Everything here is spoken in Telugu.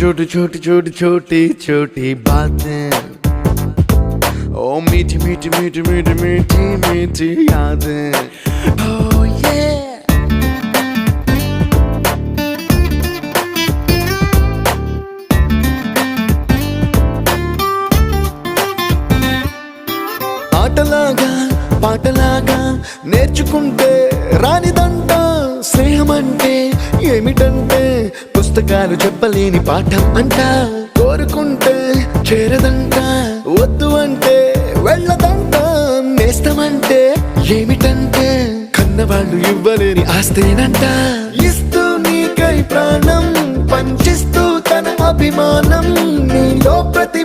छोटी छोटी छोटी छोटी छोटी बातें, ओ मीठी मीठी मीठी मीठी मीठी मीठी यादें. Oh yeah. ఆటలాగా పాటలాగా నేర్చుకుంటే రానిదంట స్నేహమంటే ఏమిటంటే పుస్తకాలు చెప్పలేని పాఠం అంట. కోరుకుంటే చేరదంట, వద్దు అంటే వెళ్ళదంట. నేస్తమంటే ఏమిటంటే కన్నవాళ్ళు ఇవ్వలేని ఆస్తేనంట. ఇస్తూ నీకై ప్రాణం పంచిస్తూ తన అభిమానం నీలో ప్రతి